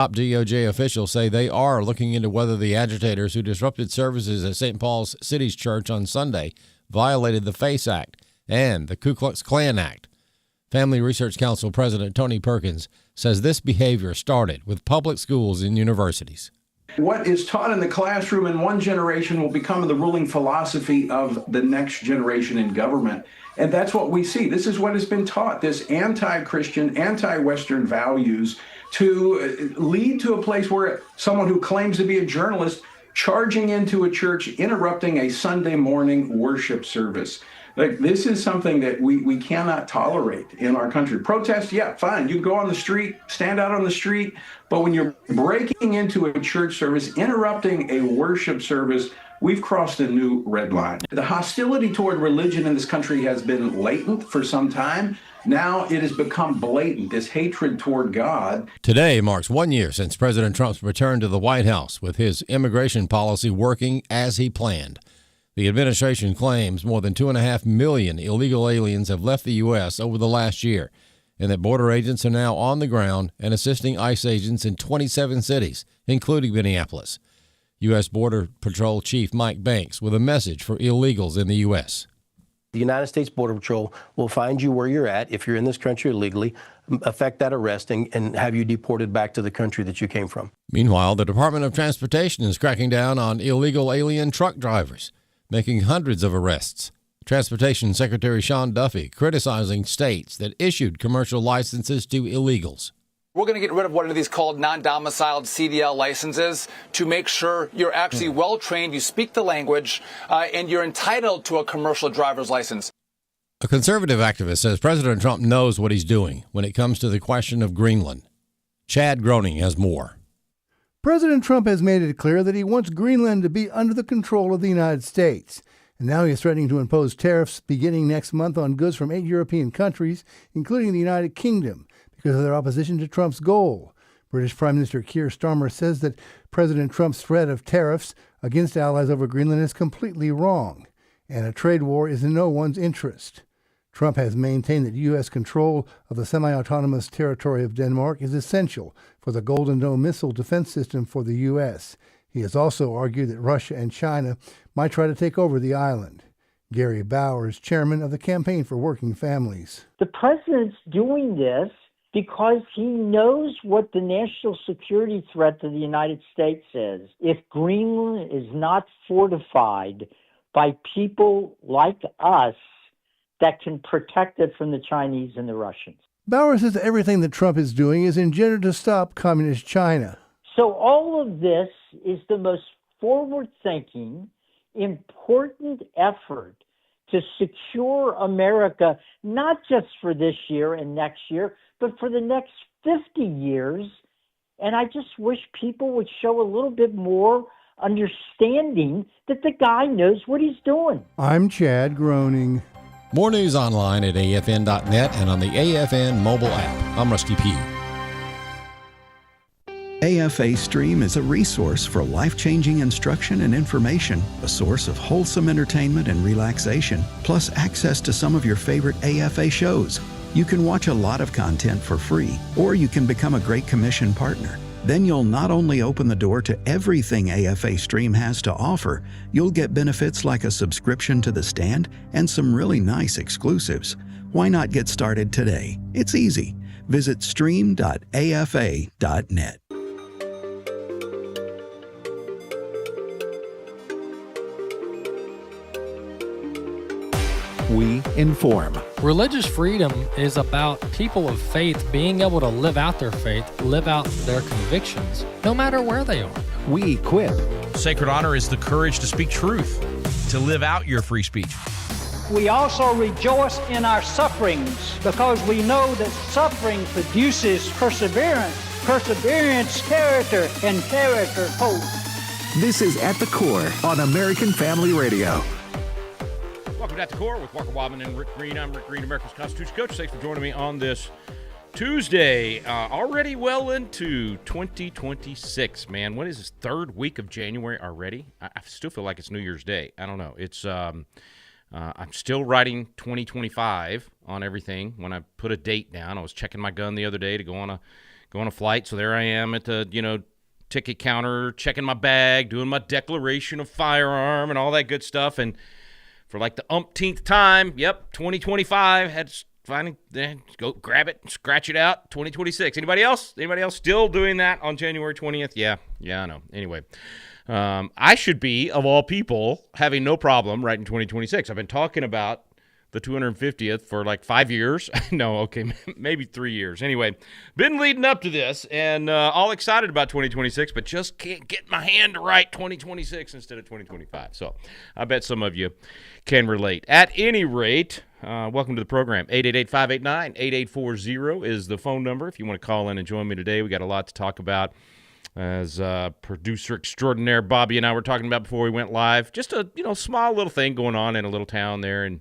Top DOJ officials say they are looking into whether the agitators who disrupted services at St. Paul's City's Church on Sunday violated the FACE Act and the Ku Klux Klan Act. Family Research Council President Tony Perkins says this behavior started with public schools and universities. What is taught in the classroom in one generation will become the ruling philosophy of the next generation in government. And that's what we see. This is what has been taught, this anti-Christian, anti-Western values to lead to a place where someone who claims to be a journalist charging into a church, interrupting a Sunday morning worship service. Like, this is something that we cannot tolerate in our country. Protest, yeah, fine. You can go on the street, stand out on the street. But when you're breaking into a church service, interrupting a worship service, we've crossed a new red line. The hostility toward religion in this country has been latent for some time. Now it has become blatant, this hatred toward God. Today marks 1 year since President Trump's return to the White House, with his immigration policy working as he planned. The administration claims more than 2.5 million illegal aliens have left the U.S. over the last year, and that border agents are now on the ground and assisting ICE agents in 27 cities, including Minneapolis. U.S. Border Patrol Chief Mike Banks with a message for illegals in the U.S. The United States Border Patrol will find you where you're at if you're in this country illegally, effect that arrest, and have you deported back to the country that you came from. Meanwhile, the Department of Transportation is cracking down on illegal alien truck drivers, making hundreds of arrests. Transportation Secretary Sean Duffy criticizing states that issued commercial licenses to illegals. We're going to get rid of what are these called non-domiciled CDL licenses to make sure you're actually well-trained, you speak the language, and you're entitled to a commercial driver's license. A conservative activist says President Trump knows what he's doing when it comes to the question of Greenland. Chad Groening has more. President Trump has made it clear that he wants Greenland to be under the control of the United States. And now he is threatening to impose tariffs beginning next month on goods from 8 European countries, including the United Kingdom, because of their opposition to Trump's goal. British Prime Minister Keir Starmer says that President Trump's threat of tariffs against allies over Greenland is completely wrong, and a trade war is in no one's interest. Trump has maintained that U.S. control of the semi-autonomous territory of Denmark is essential for the Golden Dome missile defense system for the U.S. He has also argued that Russia and China might try to take over the island. Gary Bowers, chairman of the Campaign for Working Families. The president's doing this because he knows what the national security threat to the United States is. If Greenland is not fortified by people like us that can protect it from the Chinese and the Russians. Bauer says everything that Trump is doing is engineered to stop communist China. So all of this is the most forward-thinking, important effort to secure America, not just for this year and next year, but for the next 50 years. And I just wish people would show a little bit more understanding that the guy knows what he's doing. I'm Chad Groening. More news online at afn.net and on the AFN mobile app. I'm Rusty Pugh. AFA Stream is a resource for life-changing instruction and information, a source of wholesome entertainment and relaxation, plus access to some of your favorite AFA shows. You can watch a lot of content for free, or you can become a Great Commission partner. Then you'll not only open the door to everything AFA Stream has to offer, you'll get benefits like a subscription to The Stand and some really nice exclusives. Why not get started today? It's easy. Visit stream.afa.net. We inform. Religious freedom is about people of faith being able to live out their faith, live out their convictions, no matter where they are. We equip. Sacred honor is the courage to speak truth, to live out your free speech. We also rejoice in our sufferings because we know that suffering produces perseverance, perseverance, character, and character, hope. This is At the Core on American Family Radio. Welcome to At the Core with Walker Wildmon and Rick Green. I'm Rick Green, America's Constitution Coach. Thanks for joining me on this Tuesday. Already well into 2026, man. What is this, third week of January already? I still feel like it's New Year's Day. I don't know. It's I'm still writing 2025 on everything. When I put a date down, I was checking my gun the other day to go on go on a flight. So there I am at the, ticket counter, checking my bag, doing my declaration of firearm and all that good stuff. And for like the umpteenth time, 2025, had to finally go grab it, scratch it out, 2026. Anybody else? Anybody else still doing that on January 20th? Yeah, I know. Anyway, I should be, of all people, having no problem right in 2026. I've been talking about the 250th for like 5 years. No, okay, maybe 3 years. Anyway, been leading up to this and all excited about 2026, but just can't get my hand to write 2026 instead of 2025. So I bet some of you can relate. At any rate, welcome to the program. 888-589-8840 is the phone number if you want to call in and join me today. We got a lot to talk about. As producer extraordinaire Bobby and I were talking about before we went live, just a small little thing going on in a little town there in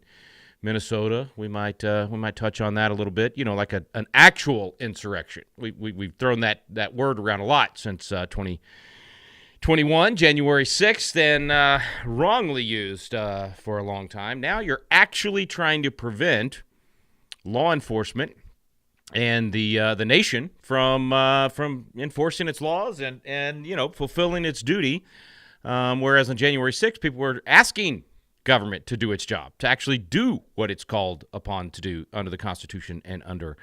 Minnesota. We might touch on that a little bit. Like an actual insurrection. We've thrown that word around a lot since 2021, January 6th, and wrongly used for a long time. Now you're actually trying to prevent law enforcement and the nation from enforcing its laws and fulfilling its duty. Whereas on January 6th, people were asking government to do its job, to actually do what it's called upon to do under the Constitution and under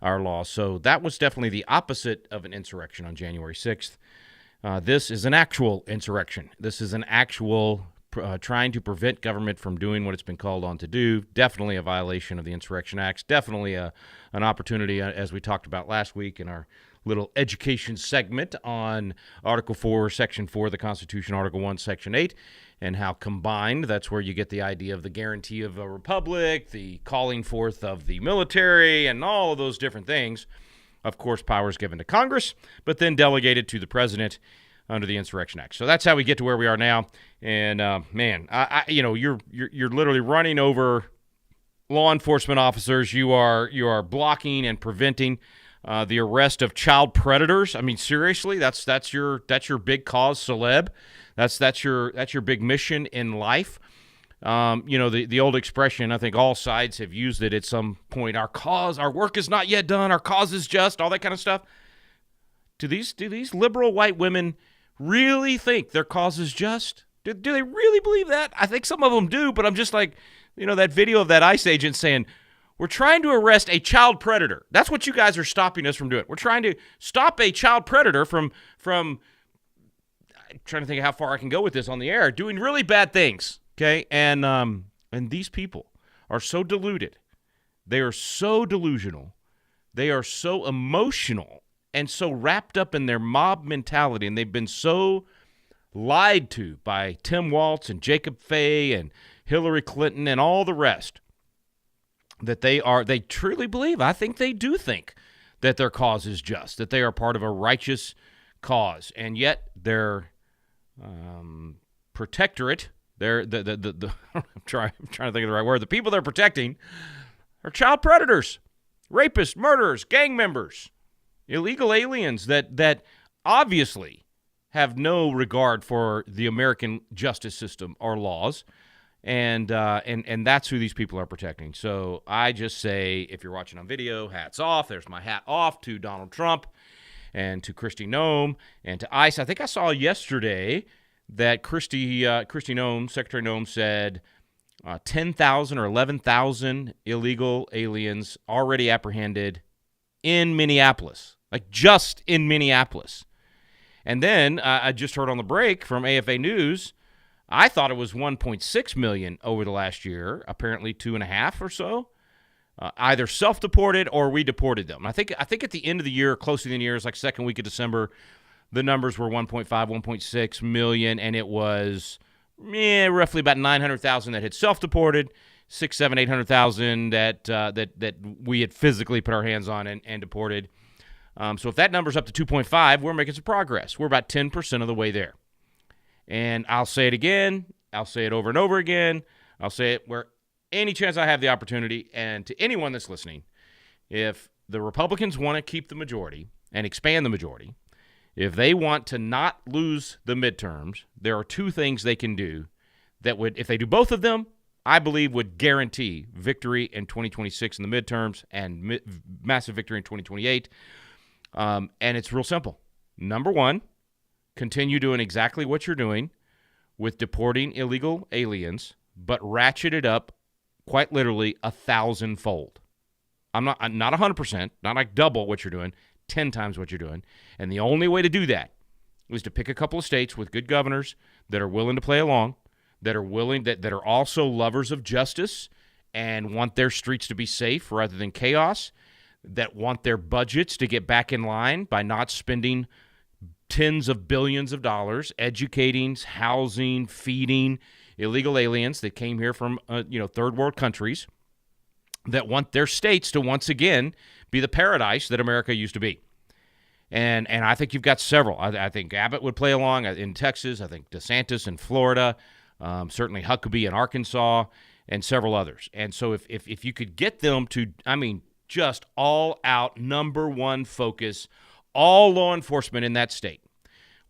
our laws. So that was definitely the opposite of an insurrection on January 6th. This is an actual insurrection. This is an actual trying to prevent government from doing what it's been called on to do. Definitely a violation of the Insurrection Acts. Definitely an opportunity, as we talked about last week in our little education segment on Article 4, Section 4 of the Constitution, Article 1, Section 8, and how combined, that's where you get the idea of the guarantee of a republic, the calling forth of the military, and all of those different things. Of course, powers given to Congress, but then delegated to the president under the Insurrection Act. So that's how we get to where we are now. And man, you're literally running over law enforcement officers. You are blocking and preventing the arrest of child predators. I mean, seriously, that's your big cause celeb. That's your big mission in life. The old expression, I think all sides have used it at some point. Our work is not yet done. Our cause is just, all that kind of stuff. Do these liberal white women really think their cause is just? Do they really believe that? I think some of them do, but I'm just like, that video of that ICE agent saying, we're trying to arrest a child predator. That's what you guys are stopping us from doing. We're trying to stop a child predator from I'm trying to think of how far I can go with this on the air, doing really bad things, okay? And these people are so deluded. They are so delusional. They are so emotional and so wrapped up in their mob mentality, and they've been so lied to by Tim Walz and Jacob Fay and Hillary Clinton and all the rest, that they truly believe, I think they do think, that their cause is just, that they are part of a righteous cause, and yet their protectorate, I'm trying to think of the right word, the people they're protecting are child predators, rapists, murderers, gang members, illegal aliens that obviously have no regard for the American justice system or laws. And that's who these people are protecting. So I just say, if you're watching on video, hats off. There's my hat off to Donald Trump and to Kristi Noem and to ICE. I think I saw yesterday that Kristi Noem, Secretary Noem, said 10,000 or 11,000 illegal aliens already apprehended in Minneapolis, like just in Minneapolis. And then I just heard on the break from AFA News, I thought it was 1.6 million over the last year, apparently 2.5 or so, either self-deported or we deported them. I think at the end of the year, close to the end of the year, it's like second week of December, the numbers were 1.5, 1.6 million, and it was roughly about 900,000 that had self-deported, 6, 7, 800,000 that we had physically put our hands on and deported. So if that number's up to 2.5, we're making some progress. We're about 10% of the way there. And I'll say it again. I'll say it over and over again. I'll say it where any chance I have the opportunity. And to anyone that's listening, if the Republicans want to keep the majority and expand the majority, if they want to not lose the midterms, there are two things they can do that would, if they do both of them, I believe would guarantee victory in 2026 in the midterms and massive victory in 2028. And it's real simple. Number one, continue doing exactly what you're doing with deporting illegal aliens, but ratchet it up quite literally 1,000-fold. I'm not 100%, not like double what you're doing, 10 times what you're doing. And the only way to do that is to pick a couple of states with good governors that are willing to play along, that are also lovers of justice and want their streets to be safe rather than chaos, that want their budgets to get back in line by not spending tens of billions of dollars educating, housing, feeding illegal aliens that came here from third world countries, that want their states to once again be the paradise that America used to be. And I think you've got several. I think Abbott would play along in Texas. I think DeSantis in Florida, certainly Huckabee in Arkansas, and several others. And so if you could get them to, just all out number one focus, all law enforcement in that state,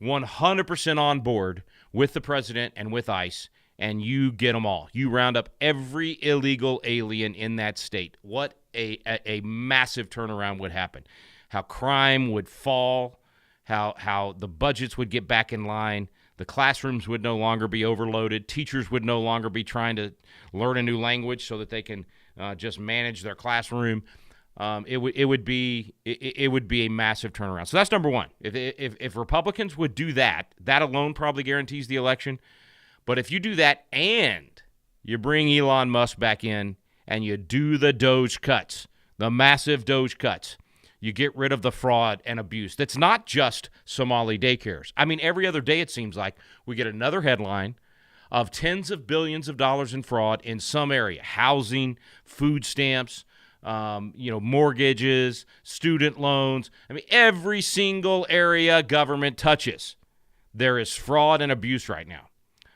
100% on board with the president and with ICE, and you get them all. You round up every illegal alien in that state. What a massive turnaround would happen. How crime would fall, how the budgets would get back in line, the classrooms would no longer be overloaded, teachers would no longer be trying to learn a new language so that they can just manage their classroom. It would be a massive turnaround. So that's number one. If Republicans would do that, that alone probably guarantees the election. But if you do that and you bring Elon Musk back in and you do the Doge cuts, the massive Doge cuts, you get rid of the fraud and abuse. That's not just Somali daycares. Every other day it seems like we get another headline of tens of billions of dollars in fraud in some area, housing, food stamps, mortgages, student loans. Every single area government touches, there is fraud and abuse right now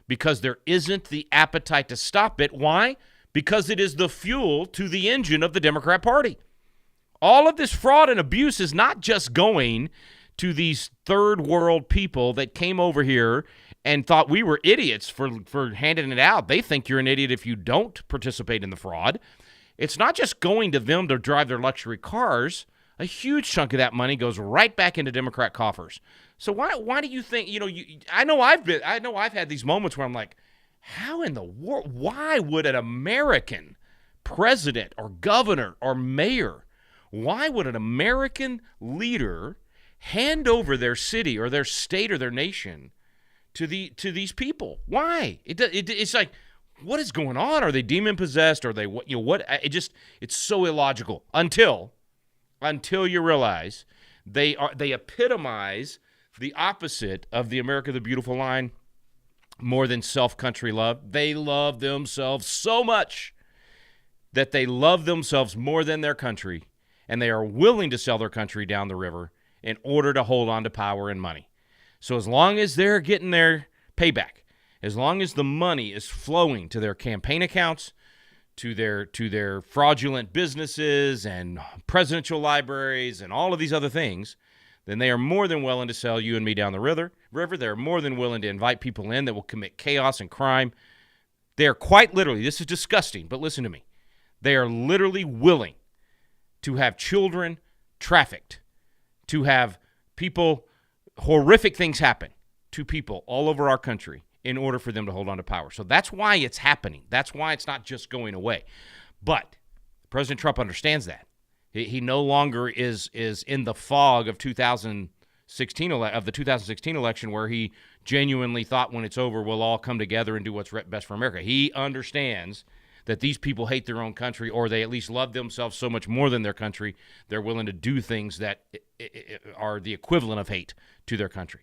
because there isn't the appetite to stop it. Why? Because it is the fuel to the engine of the Democrat Party. All of this fraud and abuse is not just going to these third world people that came over here and thought we were idiots for handing it out. They think you're an idiot if you don't participate in the fraud. It's not just going to them to drive their luxury cars. A huge chunk of that money goes right back into Democrat coffers. So why do you think, I know I've had these moments where I'm like, how in the world, why would an American president or governor or mayor, why would an American leader hand over their city or their state or their nation to these people? Why? It's like, what is going on? Are they demon possessed? Are they what? It's so illogical until you realize they epitomize the opposite of the America the Beautiful line. More than self-country love, they love themselves so much that they love themselves more than their country, and they are willing to sell their country down the river in order to hold on to power and money. So as long as they're getting their payback, as long as the money is flowing to their campaign accounts, to their fraudulent businesses and presidential libraries and all of these other things, then they are more than willing to sell you and me down the river. They're more than willing to invite people in that will commit chaos and crime. They are quite literally, this is disgusting, but listen to me. They are literally willing to have children trafficked, to have horrific things happen to people all over our country in order for them to hold on to power. So that's why it's happening. That's why it's not just going away. But President Trump understands that. He no longer is in the fog of the 2016 election where he genuinely thought when it's over we'll all come together and do what's best for America. He understands that these people hate their own country, or they at least love themselves so much more than their country, they're willing to do things that are the equivalent of hate to their country.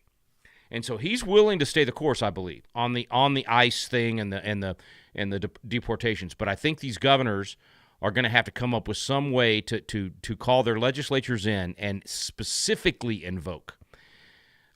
And so he's willing to stay the course, I believe, on the ICE thing and the deportations. But I think these governors are going to have to come up with some way to call their legislatures in and specifically invoke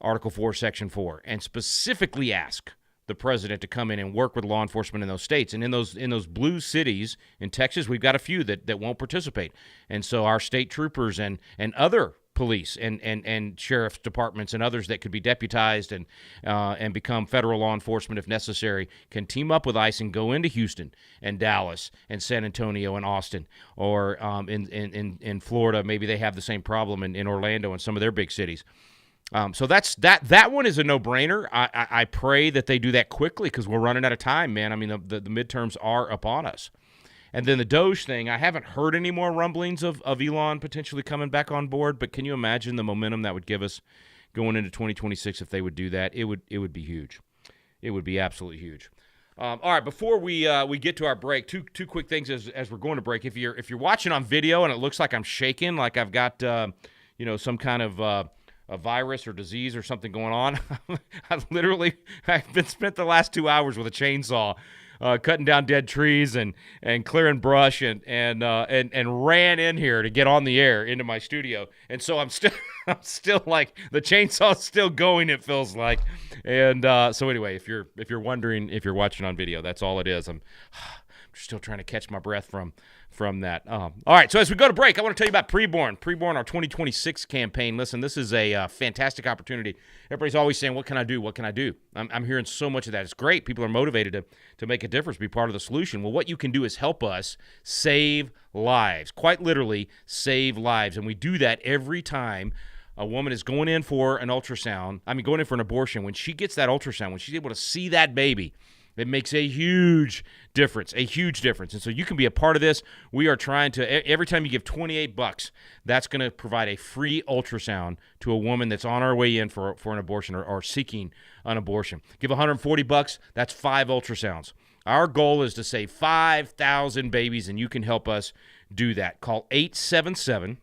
Article 4, Section 4, and specifically ask the president to come in and work with law enforcement in those states. And in those blue cities in Texas, we've got a few that won't participate. And so our state troopers and other police and sheriff's departments and others that could be deputized and become federal law enforcement if necessary can team up with ICE and go into Houston and Dallas and San Antonio and Austin, or in Florida maybe they have the same problem in Orlando and some of their big cities. So that one is a no-brainer. I pray that they do that quickly because we're running out of time, man. I mean, the midterms are upon us. And then the Doge thing, I haven't heard any more rumblings of Elon potentially coming back on board, but can you imagine the momentum that would give us going into 2026 if they would do that? It would be huge. It would be absolutely huge. All right, before we get to our break, two quick things as we're going to break. If you're watching on video and it looks like I'm shaking, like I've got some kind of a virus or disease or something going on, I've been spent the last 2 hours with a chainsaw. Cutting down dead trees and clearing brush and ran in here to get on the air into my studio, and so I'm still like the chainsaw's still going. It feels like, and so anyway, if you're wondering if you're watching on video, that's all it is. I'm still trying to catch my breath from that. All right, so as we go to break, I want to tell you about Preborn, our 2026 campaign. Listen, this is a fantastic opportunity. Everybody's always saying, what can I do? What can I do? I'm hearing so much of that. It's great. People are motivated to make a difference, be part of the solution. Well, what you can do is help us save lives, quite literally save lives. And we do that every time a woman is going in for an going in for an abortion. When she gets that ultrasound, when she's able to see that baby, it makes a huge difference, And so you can be a part of this. We are trying to, every time you give $28, that's going to provide a free ultrasound to a woman that's on her way in for an abortion or seeking an abortion. Give $140, that's 5 ultrasounds. Our goal is to save 5,000 babies, and you can help us do that. Call 877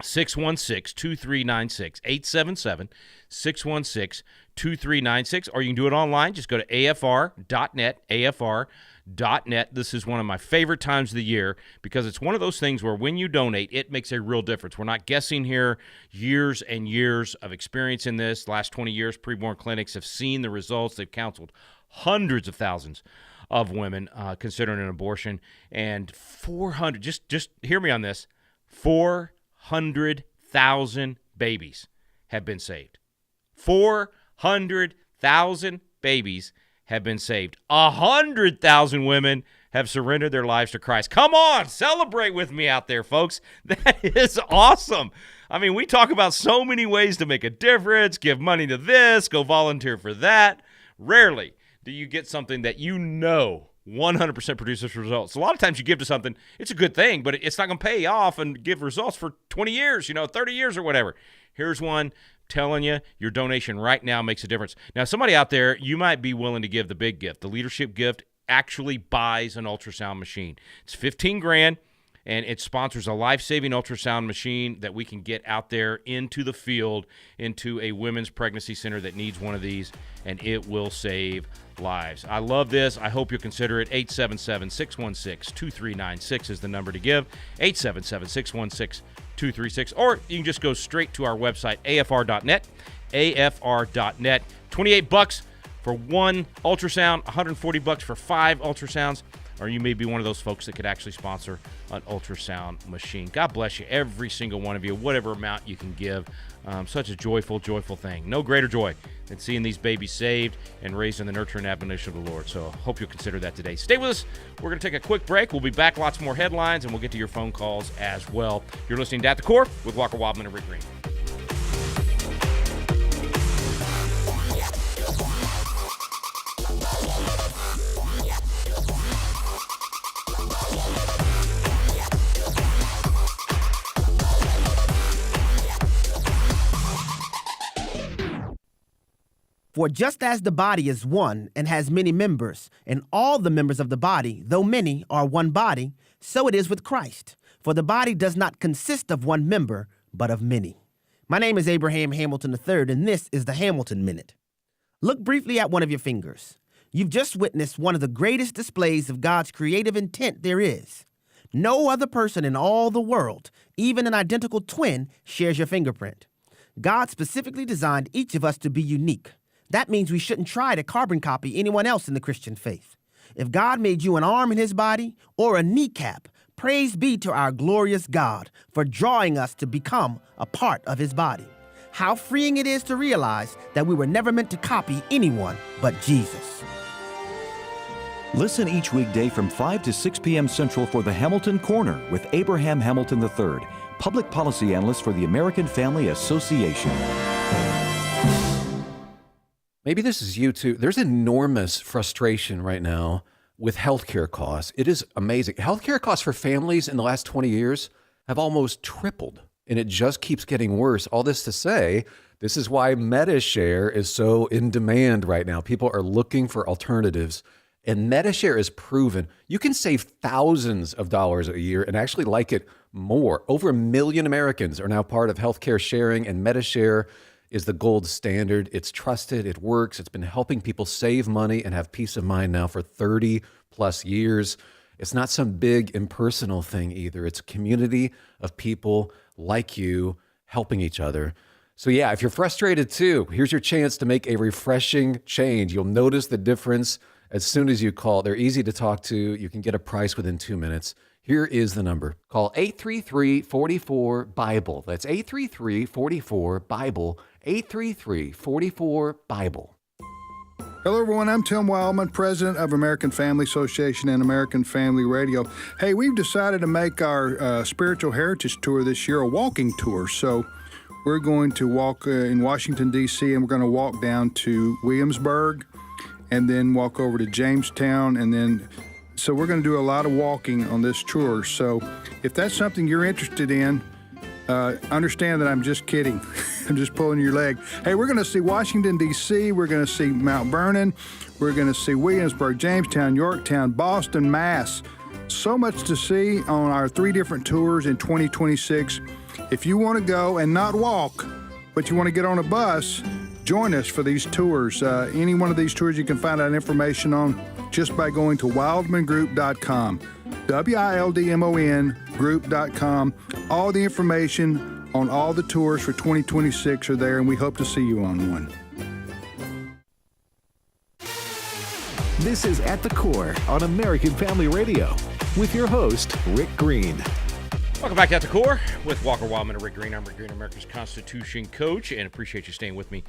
616-2396, 877-616-2396, or you can do it online. Just go to afr.net, afr.net. This is one of my favorite times of the year because it's one of those things where when you donate, it makes a real difference. We're not guessing here. Years and years of experience in this. Last 20 years, preborn clinics have seen the results. They've counseled hundreds of thousands of women considering an abortion, and 400, just hear me on this, 400,000 babies have been saved. 400,000 babies have been saved. 100,000 women have surrendered their lives to Christ. Come on, celebrate with me out there, folks. That is awesome. I mean, we talk about so many ways to make a difference, give money to this, go volunteer for that. Rarely do you get something that 100% produces results. A lot of times you give to something, it's a good thing, but it's not going to pay off and give results for 20 years, 30 years or whatever. Here's one telling you your donation right now makes a difference. Now, somebody out there, you might be willing to give the big gift. The leadership gift actually buys an ultrasound machine. It's $15,000, and it sponsors a life-saving ultrasound machine that we can get out there into the field, into a women's pregnancy center that needs one of these, and it will save lives. I love this. I hope you'll consider it. 877-616-2396 is the number to give. 877-616-2396. Or you can just go straight to our website, afr.net, afr.net. $28 for one ultrasound, $140 for 5 ultrasounds. Or you may be one of those folks that could actually sponsor an ultrasound machine. God bless you, every single one of you, whatever amount you can give. Such a joyful, joyful thing. No greater joy than seeing these babies saved and raised in the nurture and admonition of the Lord. So hope you'll consider that today. Stay with us. We're going to take a quick break. We'll be back, lots more headlines, and we'll get to your phone calls as well. You're listening to At the Core with Walker Wildmon and Rick Green. For just as the body is one and has many members, and all the members of the body, though many, are one body, so it is with Christ. For the body does not consist of one member, but of many. My name is Abraham Hamilton III, and this is the Hamilton Minute. Look briefly at one of your fingers. You've just witnessed one of the greatest displays of God's creative intent there is. No other person in all the world, even an identical twin, shares your fingerprint. God specifically designed each of us to be unique. That means we shouldn't try to carbon copy anyone else in the Christian faith. If God made you an arm in his body or a kneecap, Praise be to our glorious God for drawing us to become a part of his body. How freeing it is to realize that we were never meant to copy anyone but Jesus. Listen each weekday from 5 to 6 p.m. Central for the Hamilton Corner with Abraham Hamilton III, Public Policy Analyst for the American Family Association. Maybe this is you too. There's enormous frustration right now with healthcare costs. It is amazing. Healthcare costs for families in the last 20 years have almost tripled, and it just keeps getting worse. All this to say, this is why MediShare is so in demand right now. People are looking for alternatives, and MediShare is proven you can save thousands of dollars a year and actually like it more. Over 1 million Americans are now part of healthcare sharing, and MediShare is the gold standard. It's trusted, it works, it's been helping people save money and have peace of mind now for 30 plus years. It's not some big impersonal thing either. It's a community of people like you helping each other. So yeah, if you're frustrated too, here's your chance to make a refreshing change. You'll notice the difference as soon as you call. They're easy to talk to. You can get a price within 2 minutes. Here is the number. Call 833-44-BIBLE. That's 833-44-BIBLE. 833-44-BIBLE. Hello, everyone. I'm Tim Wildmon, president of American Family Association and American Family Radio. Hey, we've decided to make our spiritual heritage tour this year a walking tour. So we're going to walk in Washington, D.C., and we're going to walk down to Williamsburg and then walk over to Jamestown. So we're going to do a lot of walking on this tour. So if that's something you're interested in, understand that I'm just kidding. I'm just pulling your leg. Hey, we're going to see Washington, D.C. We're going to see Mount Vernon. We're going to see Williamsburg, Jamestown, Yorktown, Boston, Mass. So much to see on our 3 different tours in 2026. If you want to go and not walk, but you want to get on a bus, join us for these tours. Any one of these tours you can find out information on just by going to wildmongroup.com. WILDMON group.com. All the information on all the tours for 2026 are there, and we hope to see you on one. This is At the Core on American Family Radio with your host, Rick Green. Welcome back to At the Core with Walker Wildmon and Rick Green. I'm Rick Green, America's Constitution coach, and appreciate you staying with me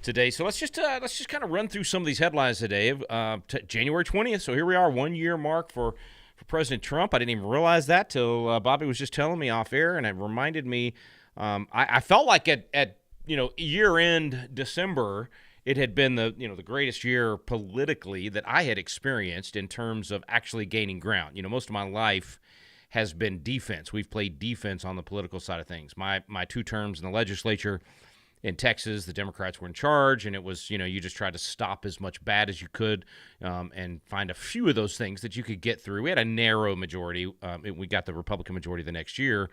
today. So let's just kind of run through some of these headlines today. January 20th, so here we are, 1 year mark for President Trump. I didn't even realize that till Bobby was just telling me off air, and it reminded me. I felt like at year end December, it had been the greatest year politically that I had experienced in terms of actually gaining ground. Most of my life has been defense. We've played defense on the political side of things. My 2 terms in the legislature in Texas, the Democrats were in charge, and it was, you just tried to stop as much bad as you could and find a few of those things that you could get through. We had a narrow majority. We got the Republican majority the next year.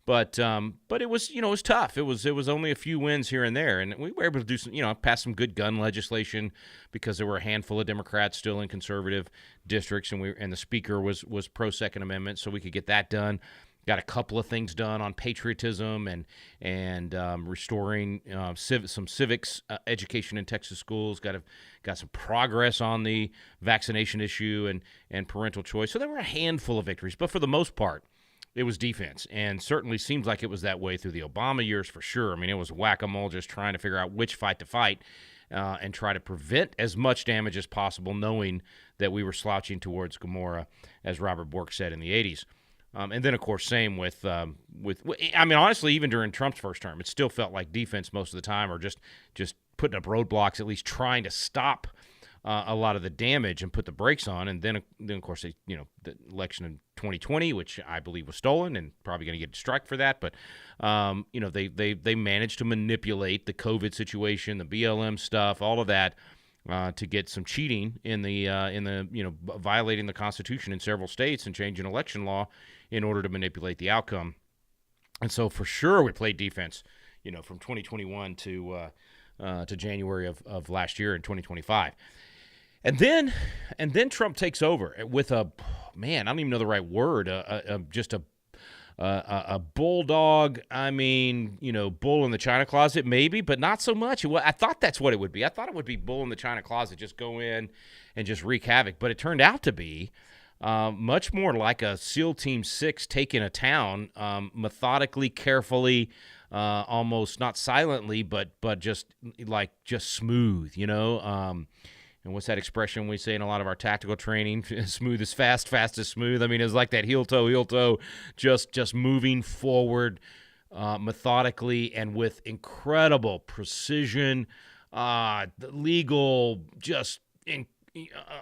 But it was, it was tough. It was only a few wins here and there, and we were able to do some, pass some good gun legislation because there were a handful of Democrats still in conservative districts, and the speaker was pro Second Amendment, so we could get that done. Got a couple of things done on patriotism and restoring some civics education in Texas schools. Got some progress on the vaccination issue and parental choice. So there were a handful of victories, but for the most part, it was defense, and certainly seems like it was that way through the Obama years for sure. I mean, it was whack-a-mole, just trying to figure out which fight to fight and try to prevent as much damage as possible, knowing that we were slouching towards Gomorrah, as Robert Bork said in the 80s. And then, of course, same with honestly, even during Trump's first term, it still felt like defense most of the time, or just putting up roadblocks, at least trying to stop a lot of the damage and put the brakes on. And then of course, the election in 2020, which I believe was stolen, and probably going to get a strike for that. But they managed to manipulate the COVID situation, the BLM stuff, all of that. To get some cheating in the violating the Constitution in several states and changing election law in order to manipulate the outcome. And so for sure we played defense, from 2021 to January of last year in 2025. And then Trump takes over with I don't even know the right word, just a bulldog. I mean, bull in the china closet, maybe, but not so much. I thought that's what it would be. I thought it would be bull in the china closet, just go in and just wreak havoc. But it turned out to be much more like a SEAL Team 6 taking a town, methodically, carefully, almost not silently, but just smooth, and what's that expression we say in a lot of our tactical training? Smooth is fast, fast is smooth. I mean, it's like that heel toe, just moving forward methodically and with incredible precision, legal, just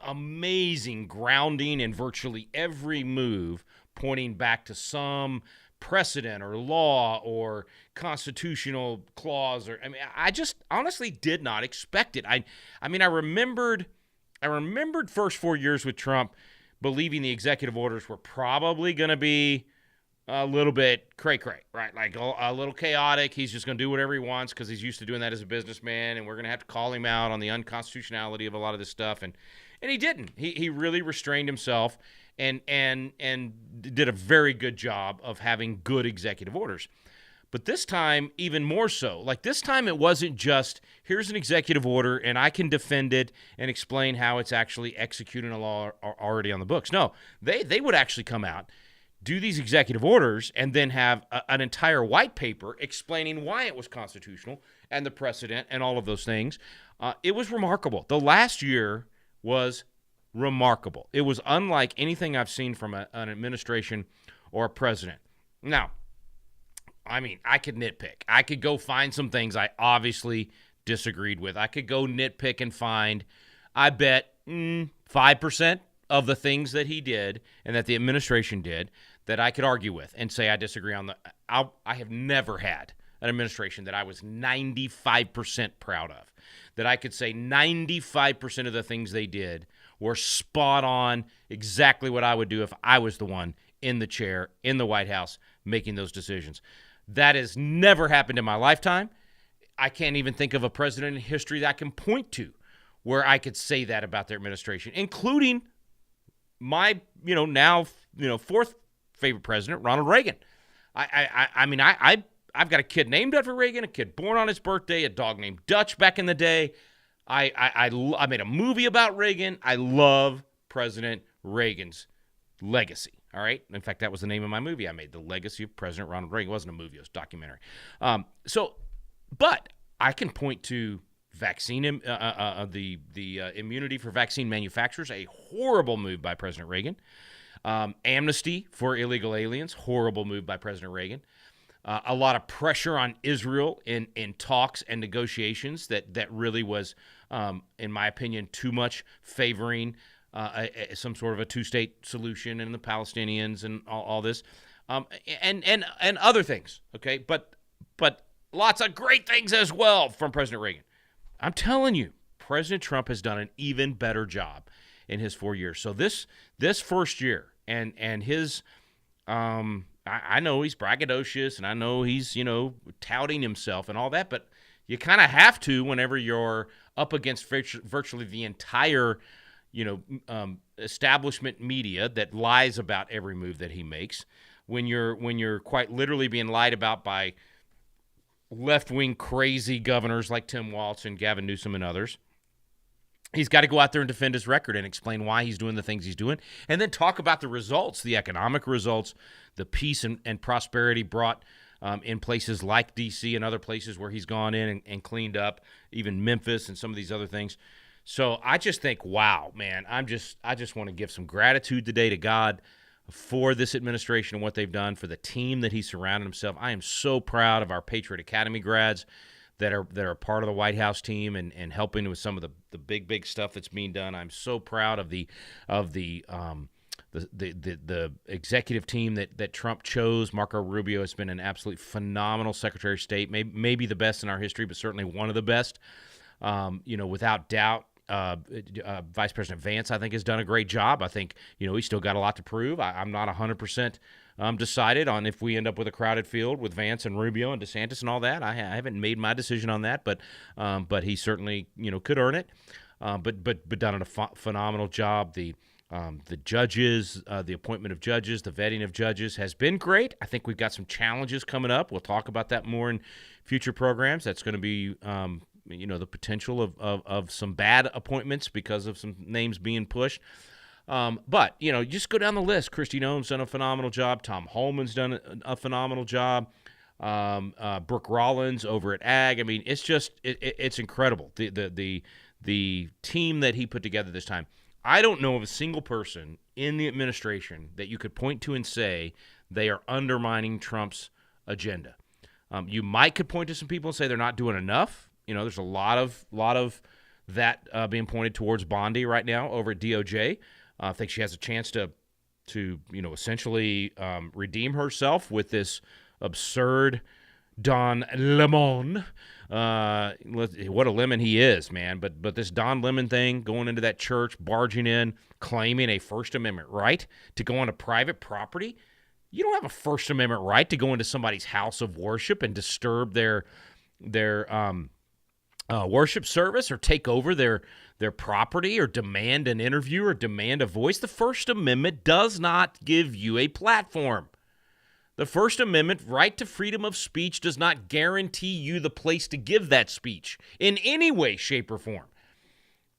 amazing grounding in virtually every move, pointing back to some precedent or law or constitutional clause. I just honestly did not expect it. I remembered first 4 years with Trump believing the executive orders were probably going to be a little bit cray-cray, right? Like a little chaotic. He's just going to do whatever he wants because he's used to doing that as a businessman, and we're going to have to call him out on the unconstitutionality of a lot of this stuff. And he didn't. He really restrained himself and did a very good job of having good executive orders. But this time, even more so. Like this time, it wasn't just, here's an executive order, and I can defend it and explain how it's actually executing a law already on the books. No, they would actually come out, do these executive orders, and then have an entire white paper explaining why it was constitutional and the precedent and all of those things. It was remarkable. The last year was remarkable. It was unlike anything I've seen from an administration or a president. Now, I could nitpick. I could go find some things I obviously disagreed with. I could go nitpick and find, I bet, 5% of the things that he did and that the administration did that I could argue with and say I disagree on. I have never had an administration that I was 95% proud of, that I could say 95% of the things they did were spot on, exactly what I would do if I was the one in the chair, in the White House, making those decisions. That has never happened in my lifetime. I can't even think of a president in history that I can point to where I could say that about their administration, including my, fourth favorite president, Ronald Reagan. I've got a kid named after Reagan, a kid born on his birthday, a dog named Dutch back in the day. I made a movie about Reagan. I love President Reagan's legacy. All right. In fact, that was the name of my movie I made, The Legacy of President Ronald Reagan. It wasn't a movie, it was a documentary. But I can point to vaccine, the immunity for vaccine manufacturers, a horrible move by President Reagan. Amnesty for illegal aliens, horrible move by President Reagan. A lot of pressure on Israel in talks and negotiations that really was, in my opinion, too much favoring some sort of a two-state solution and the Palestinians and all this, and other things. Okay, but lots of great things as well from President Reagan. I'm telling you, President Trump has done an even better job in his 4 years. So this first year and his, I know he's braggadocious and I know he's touting himself and all that, but you kind of have to whenever you're up against virtually the entire establishment media that lies about every move that he makes, when you're quite literally being lied about by left-wing crazy governors like Tim Walz and Gavin Newsom and others. He's got to go out there and defend his record and explain why he's doing the things he's doing, and then talk about the results, the economic results, the peace and prosperity brought in places like D.C. and other places where he's gone in and cleaned up, even Memphis and some of these other things. So I just think, wow, man, I just want to give some gratitude today to God for this administration and what they've done, for the team that he surrounded himself. I am so proud of our Patriot Academy grads that are part of the White House team and helping with some of the big stuff that's being done. I'm so proud of the executive team that Trump chose. Marco Rubio has been an absolutely phenomenal Secretary of State, maybe the best in our history, but certainly one of the best. Without doubt. Vice President Vance, I think, has done a great job. I think, he's still got a lot to prove. I'm not 100% decided on if we end up with a crowded field with Vance and Rubio and DeSantis and all that. I haven't made my decision on that, but he certainly, could earn it. But done a phenomenal job. The judges, the appointment of judges, the vetting of judges has been great. I think we've got some challenges coming up. We'll talk about that more in future programs. That's going to be the potential of some bad appointments because of some names being pushed. But, just go down the list. Kristi Noem's done a phenomenal job. Tom Holman's done a phenomenal job. Brooke Rollins over at Ag. I mean, it's just it's incredible. The team that he put together this time. I don't know of a single person in the administration that you could point to and say they are undermining Trump's agenda. You could point to some people and say they're not doing enough. There's a lot of that being pointed towards Bondi right now over at DOJ. I think she has a chance to essentially redeem herself with this absurd Don Lemon. What a lemon he is, man. But this Don Lemon thing, going into that church, barging in, claiming a First Amendment right to go onto private property. You don't have a First Amendment right to go into somebody's house of worship and disturb their worship service or take over their property or demand an interview or demand a voice. The First Amendment does not give you a platform. The First Amendment right to freedom of speech does not guarantee you the place to give that speech in any way, shape, or form.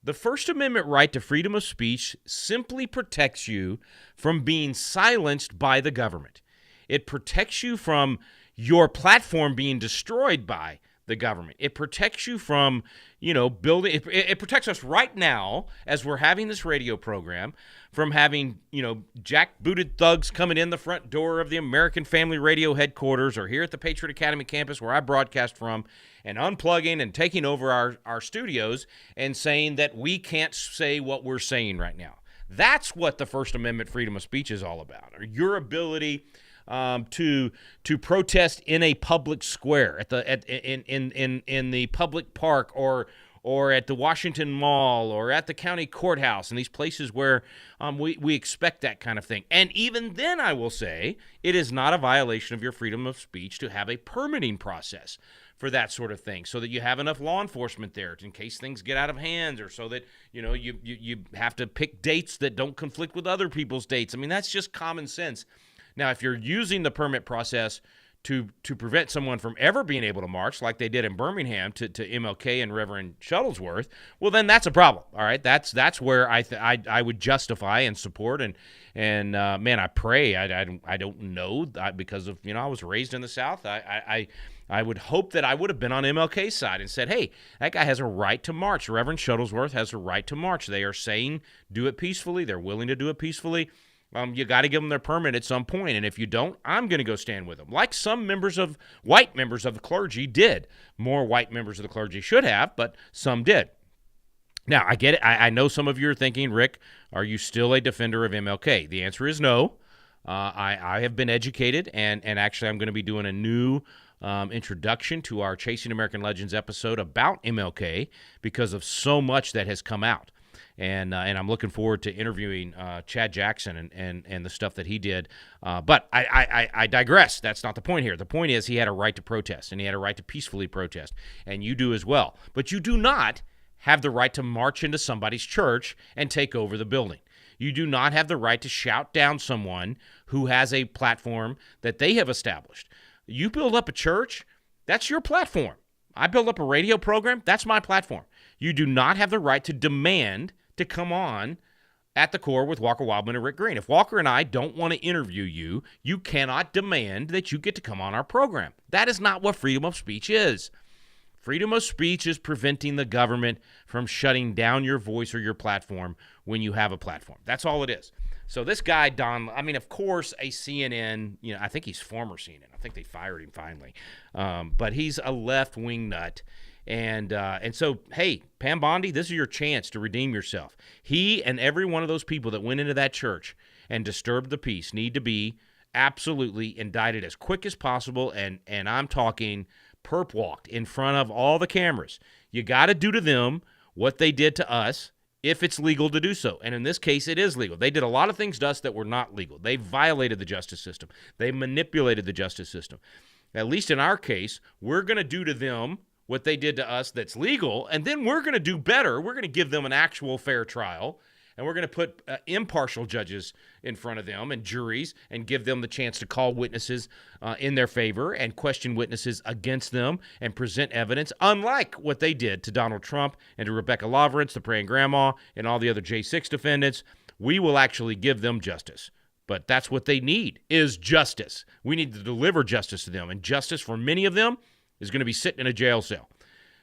The First Amendment right to freedom of speech simply protects you from being silenced by the government. It protects you from your platform being destroyed by the government. It protects you from, building. It protects us right now as we're having this radio program from having, jackbooted thugs coming in the front door of the American Family Radio headquarters or here at the Patriot Academy campus where I broadcast from and unplugging and taking over our studios and saying that we can't say what we're saying right now. That's what the First Amendment freedom of speech is all about, or your ability to protest in a public square in the public park or at the Washington Mall or at the county courthouse and these places where we expect that kind of thing. And even then, I will say, it is not a violation of your freedom of speech to have a permitting process for that sort of thing, so that you have enough law enforcement there in case things get out of hand, or so that you have to pick dates that don't conflict with other people's dates. I mean, that's just common sense. Now, if you're using the permit process to prevent someone from ever being able to march, like they did in Birmingham to MLK and Reverend Shuttlesworth, well, then that's a problem. All right, that's where I would justify and support and man, I pray I don't know because of I was raised in the South. I would hope that I would have been on MLK's side and said, hey, that guy has a right to march. Reverend Shuttlesworth has a right to march. They are saying do it peacefully. They're willing to do it peacefully. You got to give them their permit at some point, and if you don't, I'm going to go stand with them, like some white members of the clergy did. More white members of the clergy should have, but some did. Now, I get it. I know some of you are thinking, Rick, are you still a defender of MLK? The answer is no. I have been educated, and actually I'm going to be doing a new introduction to our Chasing American Legends episode about MLK because of so much that has come out. And I'm looking forward to interviewing Chad Jackson and the stuff that he did. But I digress. That's not the point here. The point is he had a right to protest, and he had a right to peacefully protest, and you do as well. But you do not have the right to march into somebody's church and take over the building. You do not have the right to shout down someone who has a platform that they have established. You build up a church, that's your platform. I build up a radio program, that's my platform. You do not have the right to demand to come on at the core with Walker Wildmon and Rick Green. If Walker and I don't want to interview you, you cannot demand that you get to come on our program. That is not what freedom of speech is. Freedom of speech is preventing the government from shutting down your voice or your platform when you have a platform. That's all it is. So this guy, Don, of course, a CNN, I think he's former CNN. I think they fired him finally. But he's a left-wing nut. And so, hey, Pam Bondi, this is your chance to redeem yourself. He and every one of those people that went into that church and disturbed the peace need to be absolutely indicted as quick as possible. And I'm talking perp walked in front of all the cameras. You got to do to them what they did to us if it's legal to do so. And in this case, it is legal. They did a lot of things to us that were not legal. They violated the justice system. They manipulated the justice system. At least in our case, we're going to do to them what they did to us that's legal, and then we're going to do better. We're going to give them an actual fair trial, and we're going to put impartial judges in front of them and juries and give them the chance to call witnesses in their favor and question witnesses against them and present evidence, unlike what they did to Donald Trump and to Rebecca Lovrance, the praying grandma, and all the other J6 defendants. we will actually give them justice. But that's what they need, is justice. We need to deliver justice to them. And justice for many of them is going to be sitting in a jail cell.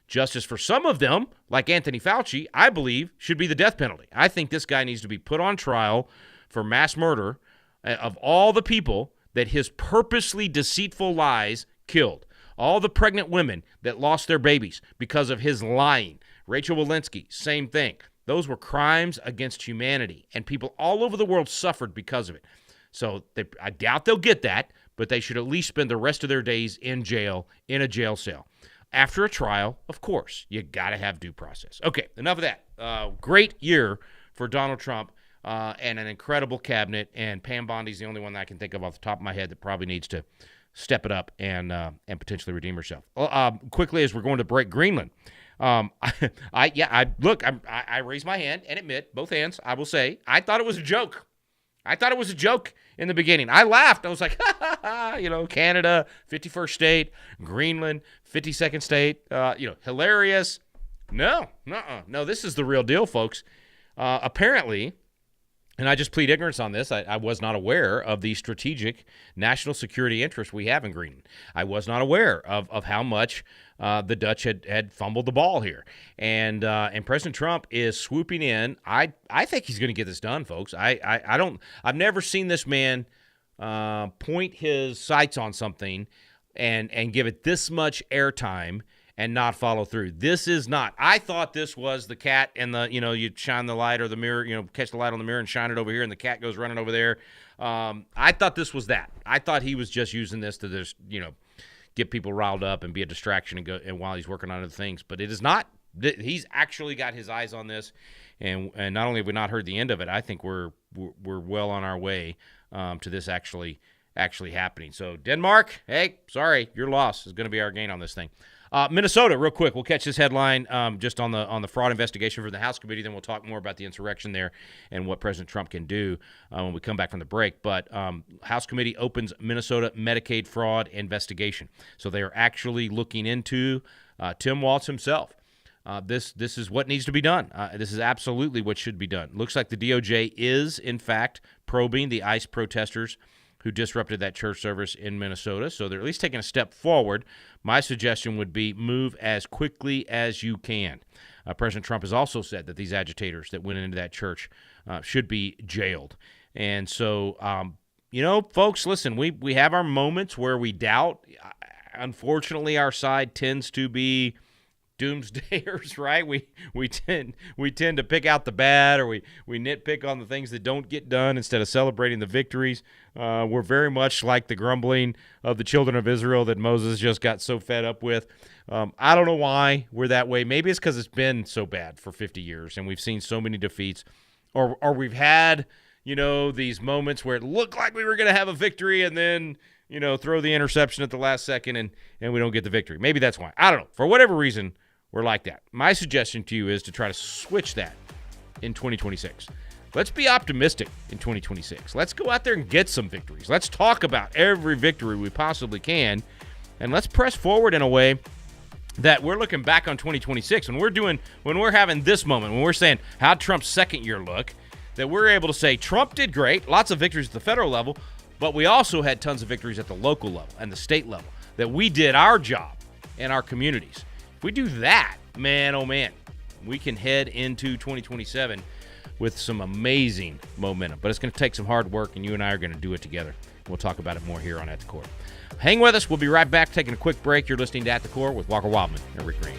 Justice for some of them, like Anthony Fauci, I believe should be the death penalty. I think this guy needs to be put on trial for mass murder of all the people that his purposely deceitful lies killed. All the pregnant women that lost their babies because of his lying. Rachel Walensky, same thing. Those were crimes against humanity, and people all over the world suffered because of it. So I doubt they'll get that, but they should at least spend the rest of their days in jail, in a jail cell. After a trial, of course, you got to have due process. Okay, enough of that. Great year for Donald Trump and an incredible cabinet, and Pam Bondi's the only one that I can think of off the top of my head that probably needs to step it up and potentially redeem herself. Quickly, as we're going to break, Greenland. I raise my hand and admit, both hands, I will say, I thought it was a joke. I thought it was a joke in the beginning. I laughed. I was like, Canada, 51st state, Greenland, 52nd state, hilarious. No, this is the real deal, folks. Apparently, and I just plead ignorance on this, I was not aware of the strategic national security interest we have in Greenland. I was not aware of how much the Dutch had fumbled the ball here. And President Trump is swooping in. I think he's going to get this done, folks. I've never seen this man point his sights on something and give it this much airtime and not follow through. This is not. I thought this was the cat and you shine the light or the mirror, catch the light on the mirror and shine it over here and the cat goes running over there. I thought this was that. I thought he was just using this to just, get people riled up and be a distraction and while he's working on other things. But it is not. He's actually got his eyes on this. And not only have we not heard the end of it, I think we're well on our way to this actually happening. So Denmark, hey, sorry, your loss is going to be our gain on this thing. Minnesota, real quick, we'll catch this headline just on the fraud investigation for the House committee. Then we'll talk more about the insurrection there and what President Trump can do when we come back from the break. But House committee opens Minnesota Medicaid fraud investigation. So they are actually looking into Tim Walz himself. This is what needs to be done. This is absolutely what should be done. Looks like the DOJ is, in fact, probing the ICE protesters who disrupted that church service in Minnesota. So they're at least taking a step forward. My suggestion would be move as quickly as you can. President Trump has also said that these agitators that went into that church should be jailed. And so, folks, listen, we have our moments where we doubt. Unfortunately, our side tends to be doomsdayers, right? We tend to pick out the bad, or we nitpick on the things that don't get done instead of celebrating the victories. We're very much like the grumbling of the children of Israel that Moses just got so fed up with. I don't know why we're that way. Maybe it's because it's been so bad for 50 years and we've seen so many defeats, or we've had these moments where it looked like we were going to have a victory and then throw the interception at the last second and we don't get the victory. Maybe that's why. I don't know. For whatever reason, we're like that. My suggestion to you is to try to switch that in 2026. Let's be optimistic in 2026. Let's go out there and get some victories. Let's talk about every victory we possibly can, and let's press forward in a way that we're looking back on 2026. When we're having this moment, when we're saying, how'd Trump's second year look, that we're able to say, Trump did great, lots of victories at the federal level, but we also had tons of victories at the local level and the state level, that we did our job in our communities. If we do that, man, oh man, we can head into 2027 with some amazing momentum. But it's going to take some hard work, and you and I are going to do it together. We'll talk about it more here on At the Core. Hang with us. We'll be right back, taking a quick break. You're listening to At the Core with Walker Wildmon and Rick Green.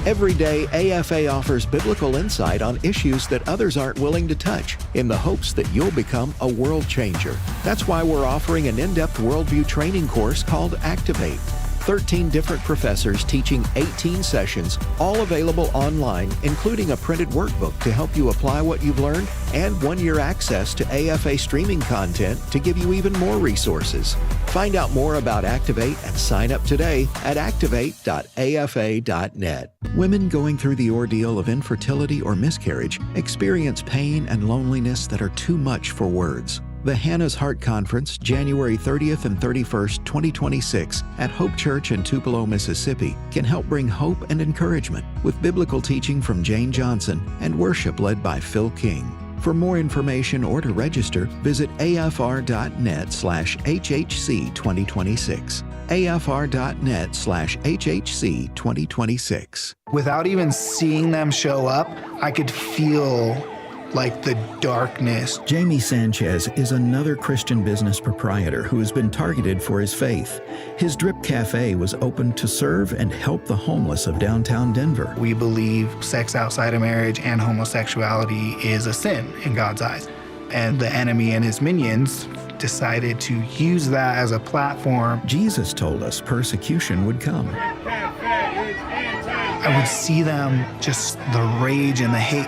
Every day, AFA offers biblical insight on issues that others aren't willing to touch, in the hopes that you'll become a world changer. That's why we're offering an in-depth worldview training course called Activate. 13 different professors teaching 18 sessions, all available online, including a printed workbook to help you apply what you've learned, and 1-year access to AFA streaming content to give you even more resources. Find out more about Activate and sign up today at activate.afa.net. Women going through the ordeal of infertility or miscarriage experience pain and loneliness that are too much for words. The Hannah's Heart Conference, January 30th and 31st, 2026, at Hope Church in Tupelo, Mississippi, can help bring hope and encouragement with biblical teaching from Jane Johnson and worship led by Phil King. For more information or to register, visit afr.net/HHC 2026. afr.net/HHC 2026. Without even seeing them show up, I could feel like the darkness. Jamie Sanchez is another Christian business proprietor who has been targeted for his faith. His Drip Cafe was opened to serve and help the homeless of downtown Denver. We believe sex outside of marriage and homosexuality is a sin in God's eyes. And the enemy and his minions decided to use that as a platform. Jesus told us persecution would come. I would see them, just the rage and the hate.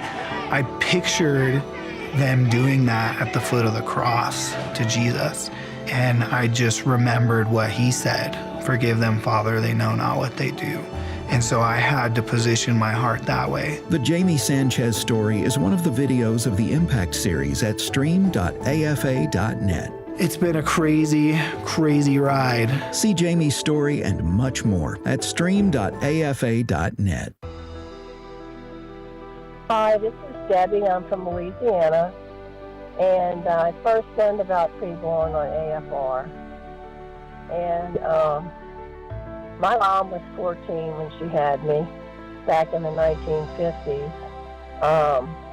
I pictured them doing that at the foot of the cross to Jesus. And I just remembered what he said, "Forgive them, Father, they know not what they do." And so I had to position my heart that way. The Jamie Sanchez story is one of the videos of the Impact series at stream.afa.net. It's been a crazy, crazy ride. See Jamie's story and much more at stream.afa.net. Hi, this is Debbie. I'm from Louisiana, and I first learned about preborn on AFR. And my mom was 14 when she had me back in the 1950s.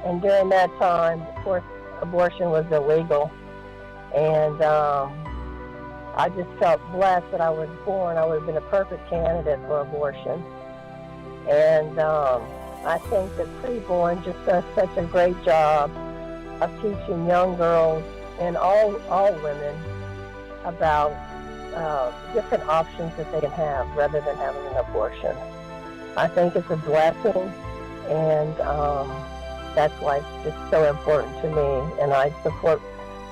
And during that time, of course, abortion was illegal. And I just felt blessed that I was born. I would have been a perfect candidate for abortion. And I think that preborn just does such a great job of teaching young girls and all women about different options that they can have rather than having an abortion. I think it's a blessing, and that's why it's just so important to me. And I support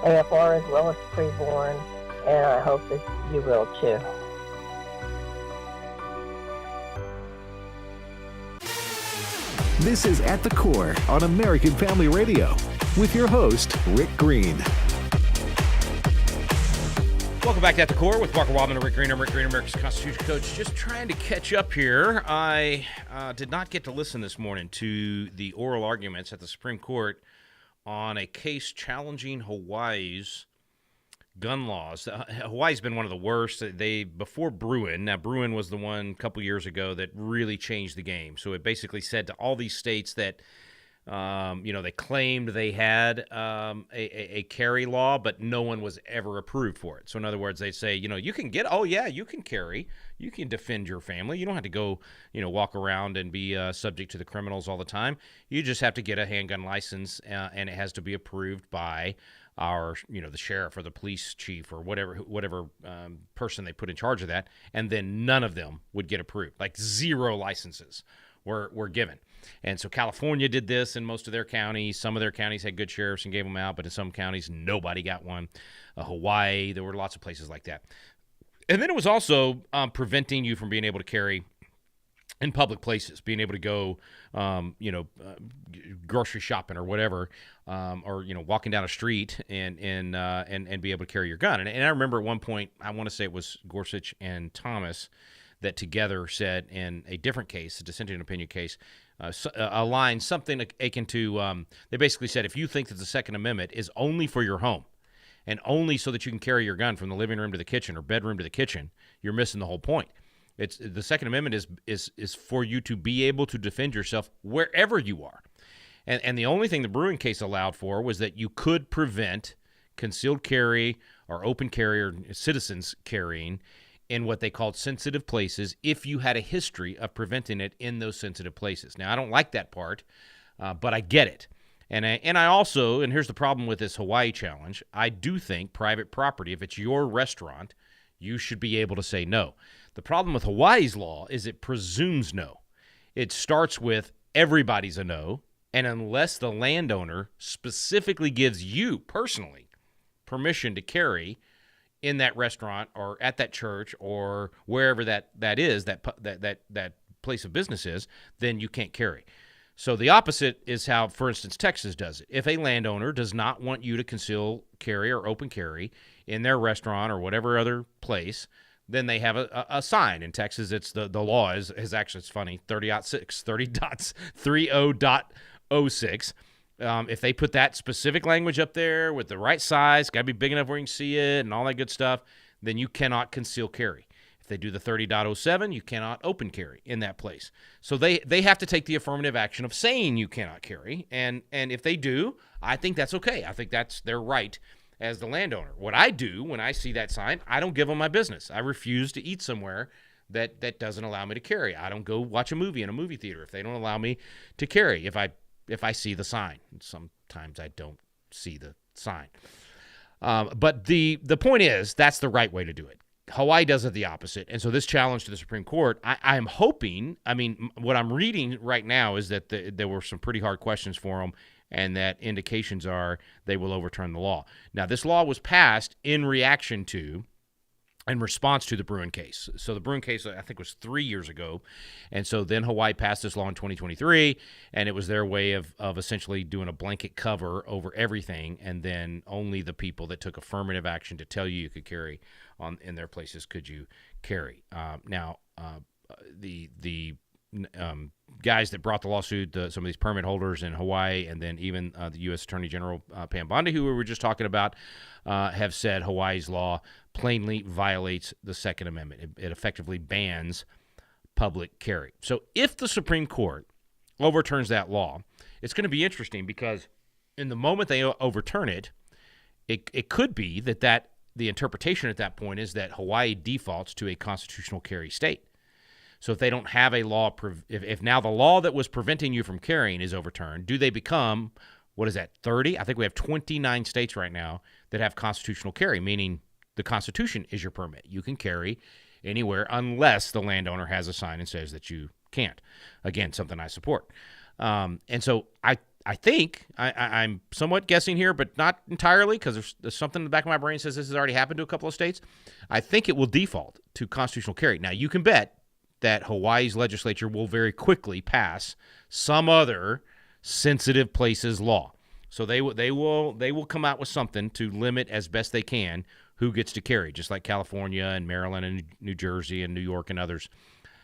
AFR as well as preborn, and I hope that you will too. This is At the Core on American Family Radio with your host, Rick Green. Welcome back to At the Core with Walker Wildmon and Rick Green. I'm Rick Green, America's Constitution Coach. Just trying to catch up here. I did not get to listen this morning to the oral arguments at the Supreme Court on a case challenging Hawaii's gun laws. Hawaii's been one of the worst. Before Bruin. Now, Bruin was the one a couple years ago that really changed the game. So it basically said to all these states that, they claimed they had a carry law, but no one was ever approved for it. So in other words, they say, you can you can carry, you can defend your family. You don't have to go, walk around and be subject to the criminals all the time. You just have to get a handgun license, and it has to be approved by our, the sheriff or the police chief or whatever person they put in charge of that, and then none of them would get approved. Like 0 licenses were given. And so California did this in most of their counties. Some of their counties had good sheriffs and gave them out, but in some counties, nobody got one. Hawaii, there were lots of places like that. And then it was also preventing you from being able to carry in public places, being able to go, grocery shopping or whatever, or walking down a street and be able to carry your gun. And I remember at one point, I want to say it was Gorsuch and Thomas that together said in a different case, a dissenting opinion case, a line something akin to, they basically said, if you think that the Second Amendment is only for your home and only so that you can carry your gun from the living room to the kitchen or bedroom to the kitchen, you're missing the whole point. It's the Second Amendment is for you to be able to defend yourself wherever you are. And the only thing the Bruin case allowed for was that you could prevent concealed carry or open carry or citizens carrying in what they called sensitive places if you had a history of preventing it in those sensitive places. Now, I don't like that part, but I get it. And I also, and here's the problem with this Hawaii challenge, I do think private property, if it's your restaurant, you should be able to say no. The problem with Hawaii's law is it presumes no. It starts with everybody's a no, and unless the landowner specifically gives you personally permission to carry, in that restaurant or at that church or wherever that is, that place of business is, then you can't carry. So the opposite is how, for instance, Texas does it. If a landowner does not want you to conceal carry or open carry in their restaurant or whatever other place, then they have a sign. In Texas, it's the law is actually, it's funny, 30.06. If they put that specific language up there with the right size, got to be big enough where you can see it and all that good stuff, then you cannot conceal carry. If they do the 30.07, you cannot open carry in that place. So they have to take the affirmative action of saying you cannot carry. And if they do, I think that's okay. I think that's their right as the landowner. What I do when I see that sign, I don't give them my business. I refuse to eat somewhere that doesn't allow me to carry. I don't go watch a movie in a movie theater if they don't allow me to carry. If I see the sign. Sometimes I don't see the sign. But the point is, that's the right way to do it. Hawaii does it the opposite. And so this challenge to the Supreme Court, I'm hoping, what I'm reading right now is that there were some pretty hard questions for them, and that indications are they will overturn the law. Now, this law was passed in response to the Bruin case. So the Bruin case, I think, was 3 years ago. And so then Hawaii passed this law in 2023, and it was their way of essentially doing a blanket cover over everything, and then only the people that took affirmative action to tell you could carry in their places could you carry. The guys that brought the lawsuit, some of these permit holders in Hawaii, and then even the U.S. Attorney General Pam Bondi, who we were just talking about, have said Hawaii's law plainly violates the Second Amendment. It effectively bans public carry. So if the Supreme Court overturns that law, it's going to be interesting because in the moment they overturn it, it could be that the interpretation at that point is that Hawaii defaults to a constitutional carry state. So if they don't have a law, if now the law that was preventing you from carrying is overturned, do they become, 30? I think we have 29 states right now that have constitutional carry, meaning the Constitution is your permit. You can carry anywhere unless the landowner has a sign and says that you can't. Again, something I support. And so I think, I'm somewhat guessing here, but not entirely, because there's something in the back of my brain says this has already happened to a couple of states. I think it will default to constitutional carry. Now, you can bet that Hawaii's legislature will very quickly pass some other sensitive places law. So they will come out with something to limit as best they can who gets to carry, just like California and Maryland and New Jersey and New York and others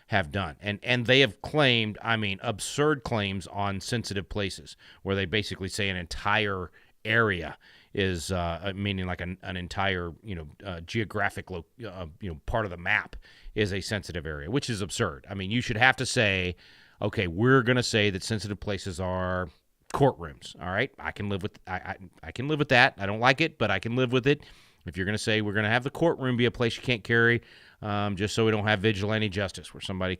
have done. And they have claimed, absurd claims on sensitive places where they basically say an entire area is meaning like an entire geographic part of the map is a sensitive area, which is absurd. You should have to say, okay, we're going to say that sensitive places are courtrooms. All right, I can live with I can live with that. I don't like it, but I can live with it. If you're going to say we're going to have the courtroom be a place you can't carry, just so we don't have vigilante justice where somebody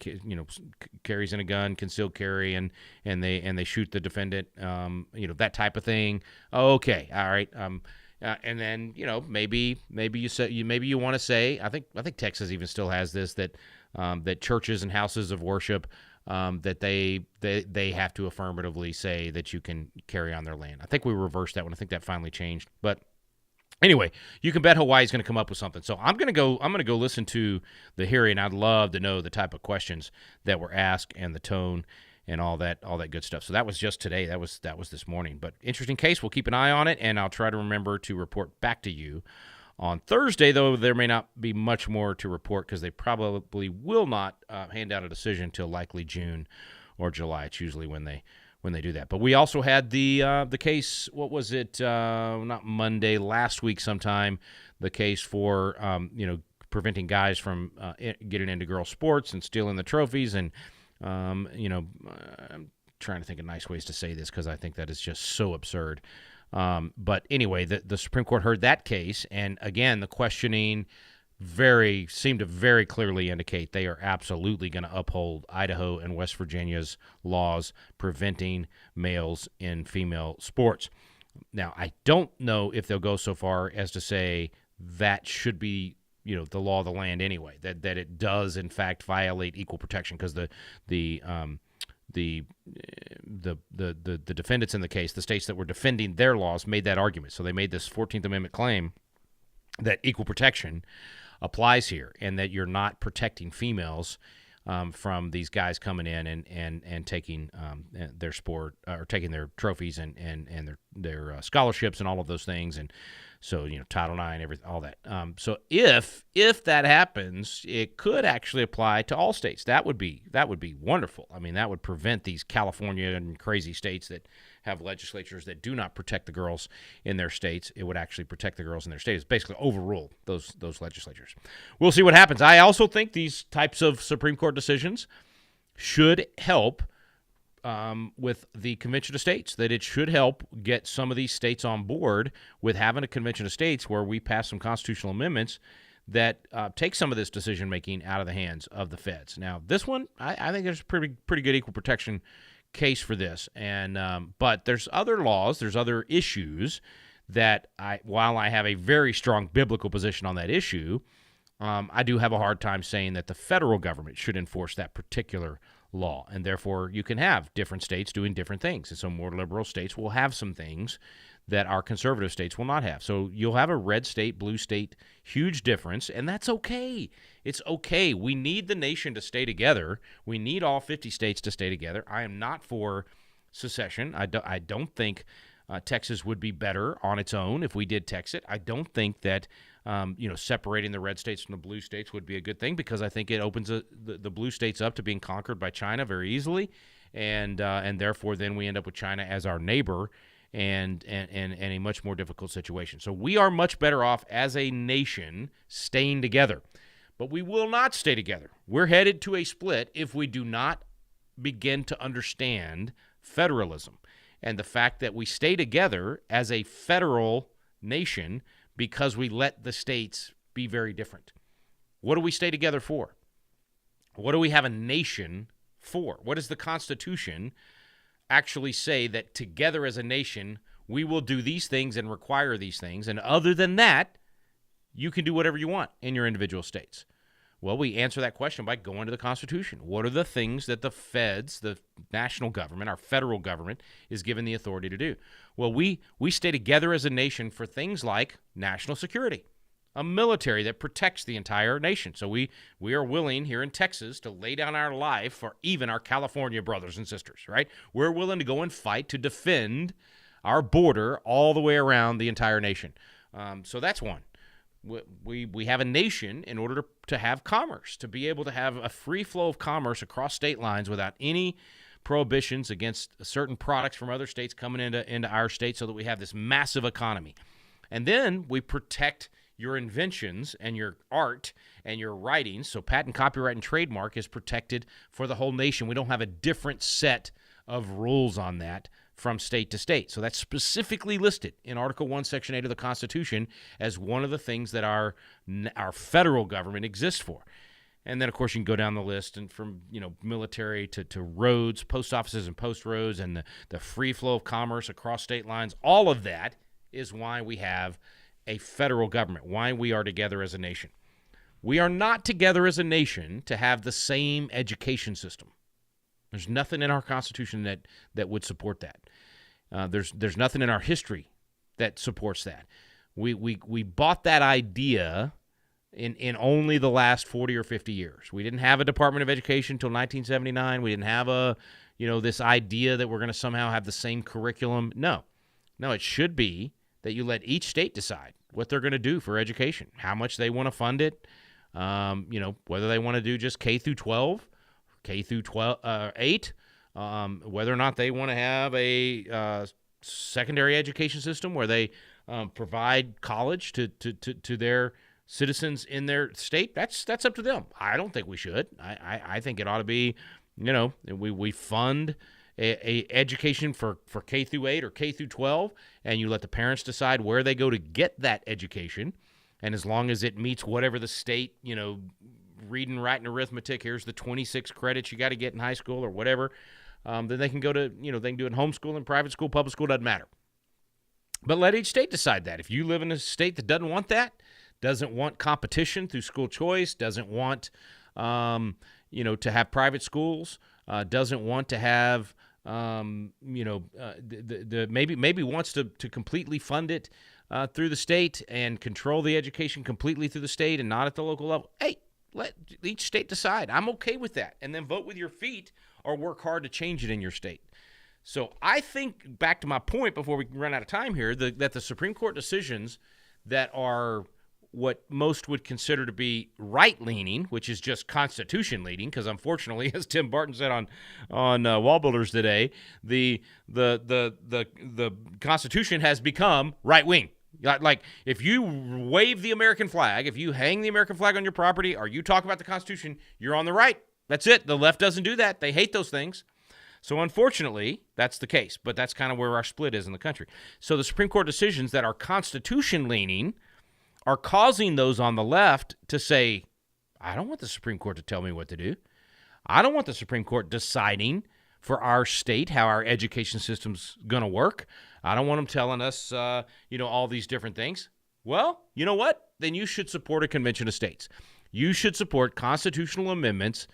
carries in a gun, concealed carry, and they shoot the defendant, that type of thing. Okay, all right. And then maybe you want to say, I think Texas even still has this, that churches and houses of worship, that they have to affirmatively say that you can carry on their land. I think we reversed that one. I think that finally changed, but. Anyway, you can bet Hawaii's going to come up with something. So I'm going to go listen to the hearing. I'd love to know the type of questions that were asked and the tone and all that good stuff. So that was just today. That was this morning. But interesting case. We'll keep an eye on it, and I'll try to remember to report back to you on Thursday, though there may not be much more to report because they probably will not hand out a decision till likely June or July. It's usually when they do that. But we also had the case, what was it, not Monday, last week sometime, the case for, preventing guys from getting into girls' sports and stealing the trophies. And, I'm trying to think of nice ways to say this because I think that is just so absurd. But anyway, the Supreme Court heard that case. And again, the questioning seem to very clearly indicate they are absolutely going to uphold Idaho and West Virginia's laws preventing males in female sports. Now, I don't know if they'll go so far as to say that should be, the law of the land anyway, that it does in fact violate equal protection, because the defendants in the case, the states that were defending their laws, made that argument. So they made this 14th Amendment claim that equal protection applies here, and that you're not protecting females from these guys coming in and taking their sport or taking their trophies and their scholarships and all of those things. And so, Title IX, everything, all that. So if that happens, it could actually apply to all states. That would be wonderful. I mean, that would prevent these California and crazy states that have legislatures that do not protect the girls in their states. It would actually protect the girls in their states. Basically overrule those legislatures. We'll see what happens. I also think these types of Supreme Court decisions should help with the Convention of States, that it should help get some of these states on board with having a Convention of States where we pass some constitutional amendments that take some of this decision-making out of the hands of the feds. Now, this one, I think there's a pretty good equal protection case for this, and but there's other laws, there's other issues that while I have a very strong biblical position on that issue, I do have a hard time saying that the federal government should enforce that particular law, and therefore you can have different states doing different things, and some more liberal states will have some things that our conservative states will not have. So you'll have a red state, blue state, huge difference, and that's okay. It's okay. We need the nation to stay together. We need all 50 states to stay together. I am not for secession. I don't think Texas would be better on its own if we did Texas. I don't think that separating the red states from the blue states would be a good thing, because I think it opens the blue states up to being conquered by China very easily, and therefore then we end up with China as our neighbor and a much more difficult situation. So we are much better off as a nation staying together, but we will not stay together. We're headed to a split if we do not begin to understand federalism and the fact that we stay together as a federal nation because we let the states be very different. What do we stay together for? What do we have a nation for? What does the Constitution actually say that together as a nation we will do these things and require these things, and other than that, you can do whatever you want in your individual states? Well, we answer that question by going to the Constitution. What are the things that the feds, the national government, our federal government, is given the authority to do? Well, we stay together as a nation for things like national security, a military that protects the entire nation. So we are willing here in Texas to lay down our life for even our California brothers and sisters, right? We're willing to go and fight to defend our border all the way around the entire nation. So that's one. We have a nation in order to have commerce, to be able to have a free flow of commerce across state lines without any prohibitions against certain products from other states coming into our state, so that we have this massive economy. And then we protect your inventions and your art and your writings. So patent, copyright, and trademark is protected for the whole nation. We don't have a different set of rules on that from state to state. So that's specifically listed in Article 1, Section 8 of the Constitution as one of the things that our federal government exists for. And then, of course, you can go down the list, and from military to roads, post offices and post roads, and the free flow of commerce across state lines. All of that is why we have a federal government, why we are together as a nation. We are not together as a nation to have the same education system. There's nothing in our Constitution that would support that. There's nothing in our history that supports that. We bought that idea in only the last 40 or 50 years. We didn't have a Department of Education until 1979. We didn't have this idea that we're going to somehow have the same curriculum. No, it should be that you let each state decide what they're going to do for education, how much they want to fund it, whether they want to do just K through 12, K through 8, whether or not they want to have a secondary education system where they provide college to their citizens in their state. That's up to them. I don't think we should. I think it ought to be, we fund a education for K through 8 or K through 12, and you let the parents decide where they go to get that education. And as long as it meets whatever the state, reading, writing, arithmetic, here's the 26 credits you got to get in high school or whatever, then they can go to, they can do it in homeschool, private school, public school, doesn't matter. But let each state decide that. If you live in a state that doesn't want that, doesn't want competition through school choice, doesn't want, to have private schools, doesn't want to have, maybe wants to completely fund it through the state and control the education completely through the state and not at the local level. Hey, let each state decide. I'm okay with that. And then vote with your feet or work hard to change it in your state. So I think, back to my point before we run out of time here, that the Supreme Court decisions that are what most would consider to be right-leaning, which is just Constitution-leaning, because unfortunately, as Tim Barton said on Wall Builders today, the Constitution has become right-wing. Like, if you wave the American flag, if you hang the American flag on your property, or you talk about the Constitution, you're on the right. That's it. The left doesn't do that. They hate those things. So unfortunately, that's the case, but that's kind of where our split is in the country. So the Supreme Court decisions that are Constitution-leaning are causing those on the left to say, I don't want the Supreme Court to tell me what to do. I don't want the Supreme Court deciding for our state how our education system's going to work. I don't want them telling us, all these different things. Well, you know what? Then you should support a convention of states. You should support constitutional amendments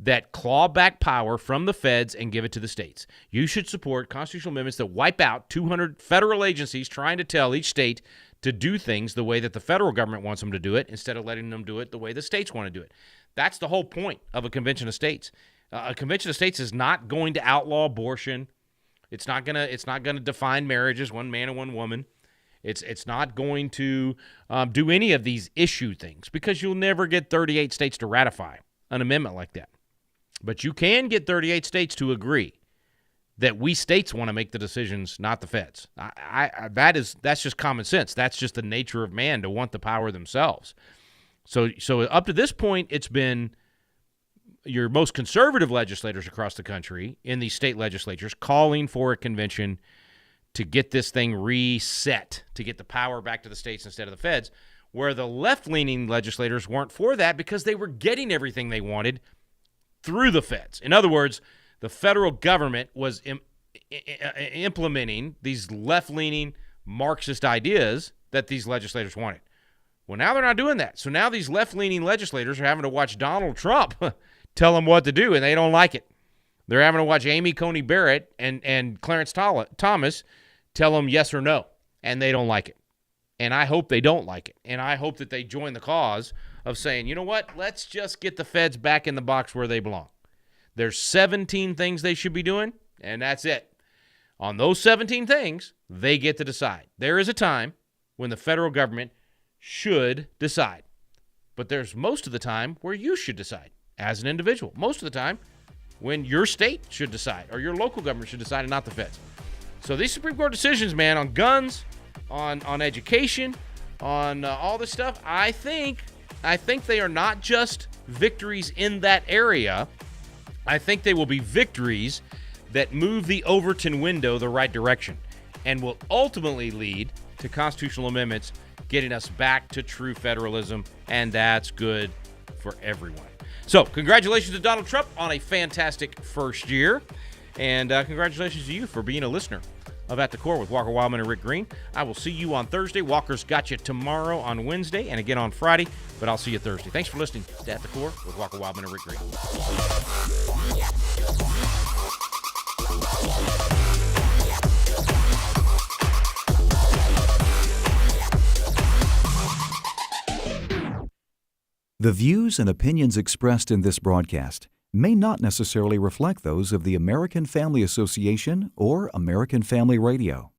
that claw back power from the feds and give it to the states. You should support constitutional amendments that wipe out 200 federal agencies trying to tell each state to do things the way that the federal government wants them to do it instead of letting them do it the way the states want to do it. That's the whole point of a convention of states. A convention of states is not going to outlaw abortion. It's not gonna define marriage as one man and one woman. It's not going to do any of these issue things, because you'll never get 38 states to ratify an amendment like that. But you can get 38 states to agree that we states want to make the decisions, not the feds. That's just common sense. That's just the nature of man, to want the power themselves. So up to this point, it's been your most conservative legislators across the country in these state legislatures calling for a convention to get this thing reset, to get the power back to the states instead of the feds, where the left-leaning legislators weren't for that because they were getting everything they wanted through the feds. In other words, the federal government was implementing these left-leaning Marxist ideas that these legislators wanted. Well, now they're not doing that. So now these left-leaning legislators are having to watch Donald Trump tell them what to do, and they don't like it. They're having to watch Amy Coney Barrett and Clarence Thomas tell them yes or no, and they don't like it. And I hope they don't like it. And I hope that they join the cause of saying, you know what, let's just get the feds back in the box where they belong. There's 17 things they should be doing, and that's it. On those 17 things, they get to decide. There is a time when the federal government should decide. But there's most of the time where you should decide as an individual. Most of the time when your state should decide or your local government should decide, and not the feds. So these Supreme Court decisions, man, on guns, on education, on all this stuff, I think they are not just victories in that area. I think they will be victories that move the Overton window the right direction and will ultimately lead to constitutional amendments getting us back to true federalism, and that's good for everyone. So congratulations to Donald Trump on a fantastic first year, and congratulations to you for being a listener of At the Core with Walker Wildmon and Rick Green. I will see you on Thursday. Walker's got you tomorrow on Wednesday and again on Friday, but I'll see you Thursday. Thanks for listening to At the Core with Walker Wildmon and Rick Green. The views and opinions expressed in this broadcast may not necessarily reflect those of the American Family Association or American Family Radio.